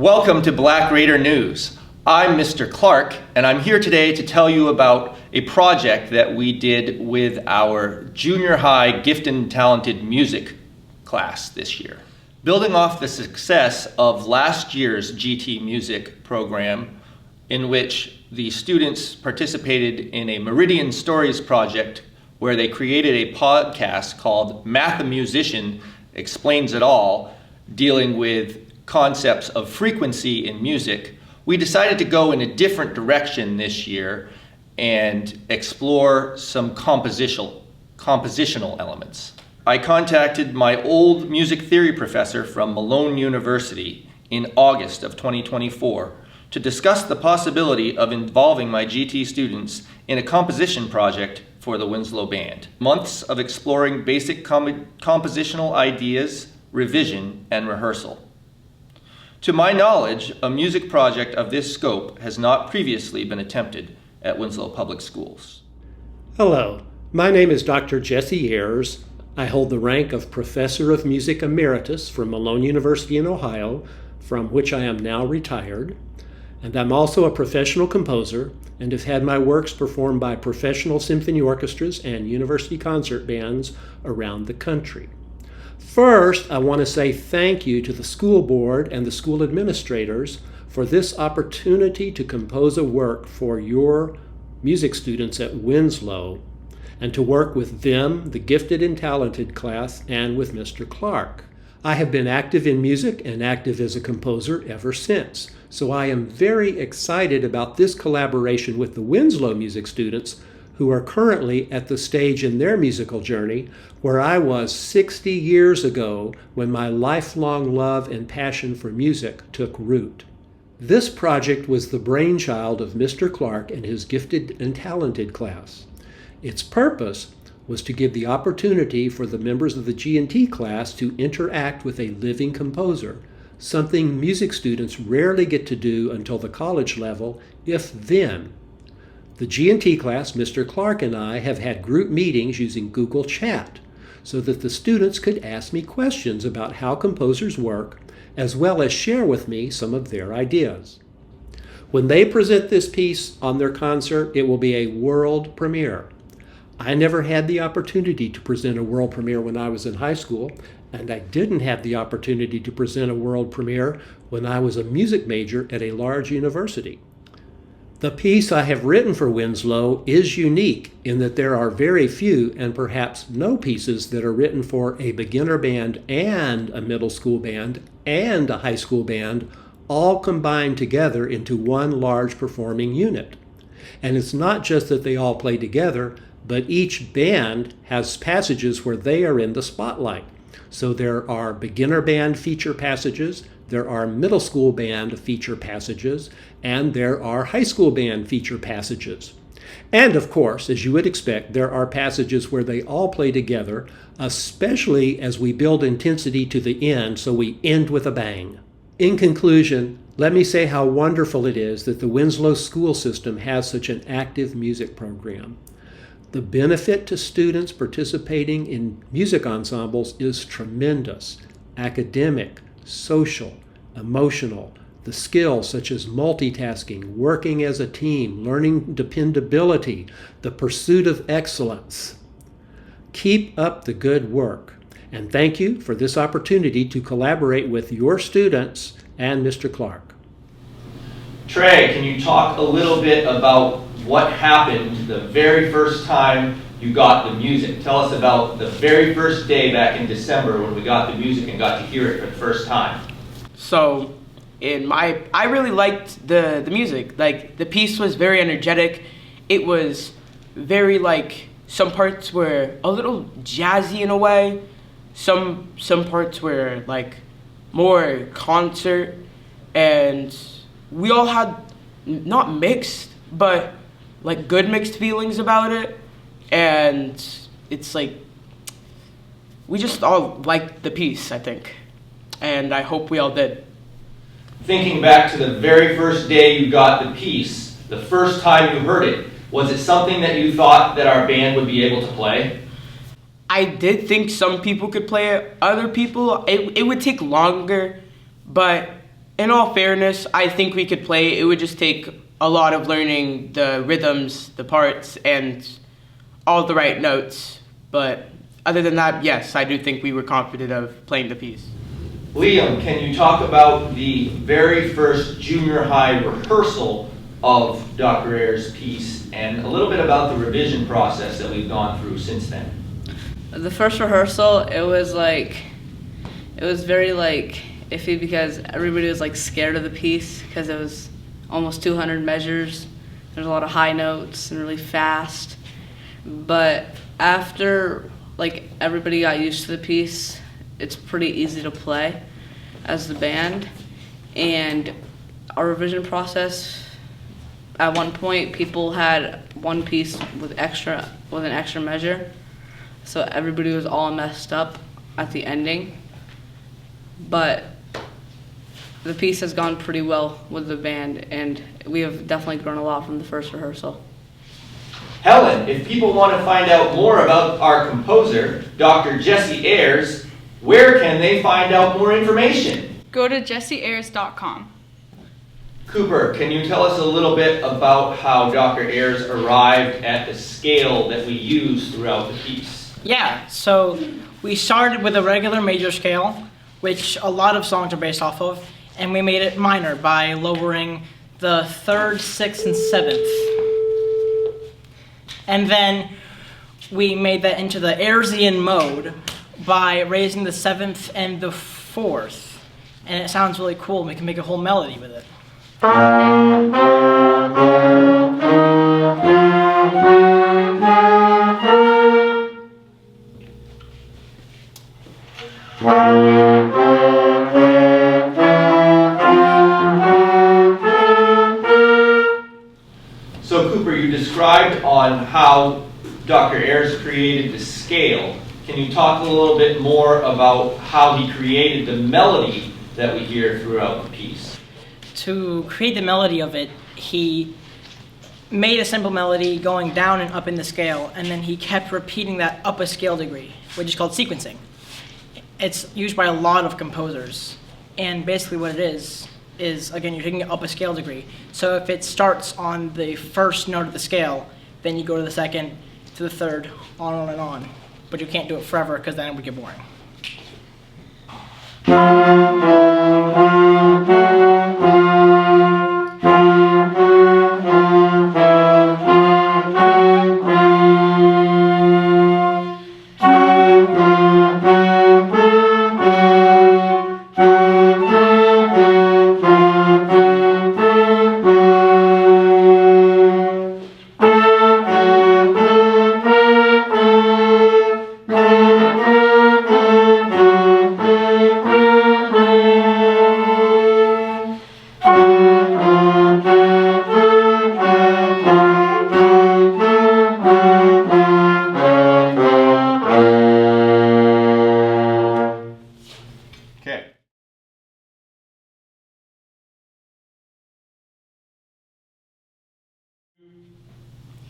Welcome to Black Raider News. I'm Mr. Clark, and I'm here today to tell you about a project that we did with our junior high gifted and talented music class this year. Building off the success of last year's GT music program, in which the students participated in a Meridian Stories project where they created a podcast called Math a Musician Explains It All, dealing with concepts of frequency in music, we decided to go in a different direction this year and explore some compositional elements. I contacted my old music theory professor from Malone University in August of 2024 to discuss the possibility of involving my GT students in a composition project for the Winslow Band. Months of exploring basic compositional ideas, revision, and rehearsal. To my knowledge, a music project of this scope has not previously been attempted at Winslow Public Schools. Hello, my name is Dr. Jesse Ayers. I hold the rank of Professor of Music Emeritus from Malone University in Ohio, from which I am now retired. And I'm also a professional composer and have had my works performed by professional symphony orchestras and university concert bands around the country. First, I want to say thank you to the school board and the school administrators for this opportunity to compose a work for your music students at Winslow, and to work with them, the gifted and talented class, and with Mr. Clark. I have been active in music and active as a composer ever since, so I am very excited about this collaboration with the Winslow music students who are currently at the stage in their musical journey where I was 60 years ago when my lifelong love and passion for music took root. This project was the brainchild of Mr. Clark and his gifted and talented class. Its purpose was to give the opportunity for the members of the G&T class to interact with a living composer, something music students rarely get to do until the college level, if then. The G&T class, Mr. Clark and I, have had group meetings using Google Chat so that the students could ask me questions about how composers work, as well as share with me some of their ideas. When they present this piece on their concert, it will be a world premiere. I never had the opportunity to present a world premiere when I was in high school, and I didn't have the opportunity to present a world premiere when I was a music major at a large university. The piece I have written for Winslow is unique in that there are very few and perhaps no pieces that are written for a beginner band and a middle school band and a high school band all combined together into one large performing unit. And it's not just that they all play together, but each band has passages where they are in the spotlight. So there are beginner band feature passages, there are middle school band feature passages, and there are high school band feature passages. And of course, as you would expect, there are passages where they all play together, especially as we build intensity to the end, so we end with a bang. In conclusion, let me say how wonderful it is that the Winslow school system has such an active music program. The benefit to students participating in music ensembles is tremendous. Academic, social, emotional, the skills such as multitasking, working as a team, learning dependability, the pursuit of excellence. Keep up the good work. And thank you for this opportunity to collaborate with your students and Mr. Clark. Trey, can you talk a little bit about what happened the very first time you got the music? Tell us about the very first day back in December when we got the music and got to hear it for the first time. So, I really liked the music. Like, the piece was very energetic. It was very, some parts were a little jazzy in a way. Some parts were, more concert. And we all had, not mixed, but good mixed feelings about it. And it's we just all liked the piece, I think. And I hope we all did. Thinking back to the very first day you got the piece, the first time you heard it, was it something that you thought that our band would be able to play? I did think some people could play it. Other people, it would take longer, but In all fairness, I think we could play. It would just take a lot of learning the rhythms, the parts, and all the right notes. But other than that, yes, I do think we were confident of playing the piece. Liam, can you talk about the very first junior high rehearsal of Dr. Ayers' piece and a little bit about the revision process that we've gone through since then? The first rehearsal, it was very iffy because everybody was scared of the piece because it was almost 200 measures. There's a lot of high notes and really fast. But after everybody got used to the piece, it's pretty easy to play as the band. And our revision process, at one point people had one piece with an extra measure, so everybody was all messed up at the ending. But the piece has gone pretty well with the band, and we have definitely grown a lot from the first rehearsal. Helen, if people want to find out more about our composer, Dr. Jesse Ayers, where can they find out more information? Go to jesseayers.com. Cooper, can you tell us a little bit about how Dr. Ayers arrived at the scale that we use throughout the piece? Yeah, so we started with a regular major scale, which a lot of songs are based off of, and we made it minor by lowering the 3rd, 6th, and 7th. And then we made that into the Ayersian mode by raising the 7th and the 4th. And it sounds really cool, we can make a whole melody with it. So Cooper, you described on how Dr. Ayers created the scale. Can you talk a little bit more about how he created the melody that we hear throughout the piece? To create the melody of it, he made a simple melody going down and up in the scale, and then he kept repeating that up a scale degree, which is called sequencing. It's used by a lot of composers, and basically what it is again, you're taking it up a scale degree. So if it starts on the first note of the scale, then you go to the 2nd, to the 3rd, on and on. But you can't do it forever because then it would get boring.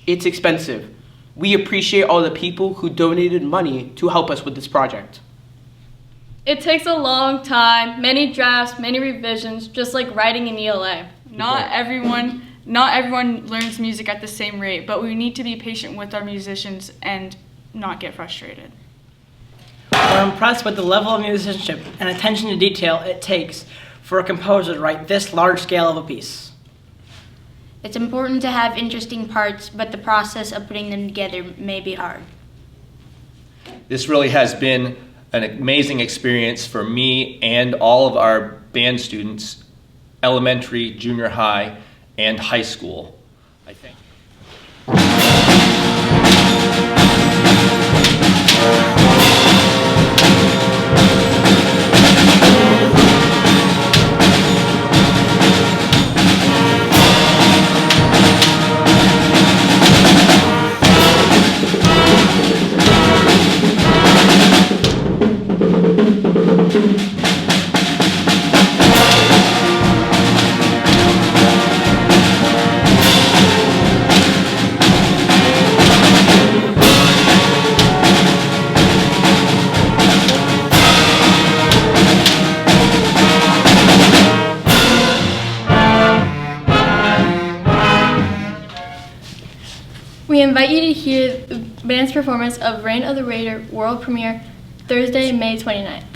It's expensive. We appreciate all the people who donated money to help us with this project. It takes a long time, many drafts, many revisions, just like writing an ELA. Not everyone learns music at the same rate, but we need to be patient with our musicians and not get frustrated. We're impressed with the level of musicianship and attention to detail it takes for a composer to write this large scale of a piece. It's important to have interesting parts, but the process of putting them together may be hard. This really has been an amazing experience for me and all of our band students, elementary, junior high, and high school, I think. we invite you to hear the band's performance of Reign of the Raider world premiere Thursday, May 29th.